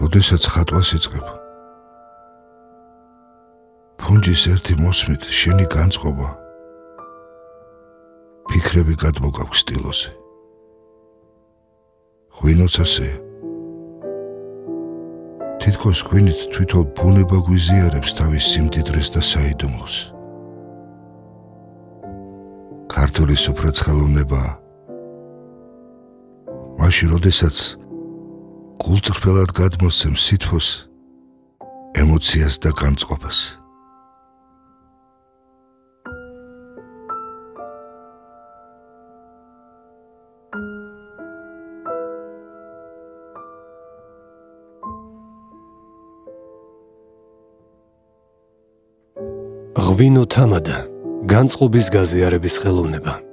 როდესაც ხატვას იწყებ, ფუნჯის ერთი მოსმით შენი განწყობა ფიქრები გადმოგაქვს სტილოზე. ღვინოც ასეა. თითქოს ღვინით თვითონ ბუნება გვიზიარებს თავის სიმდიდრეს და საიდუმლოს. ქართული სუფრაც ხელოვნებაა. მაშინ, როდესაც გულწრფელად გადმოსცემს სითბოს, ემოციას და განწყობას. ღვინო თამადა, განწყობის გაზიარების ხელოვნება.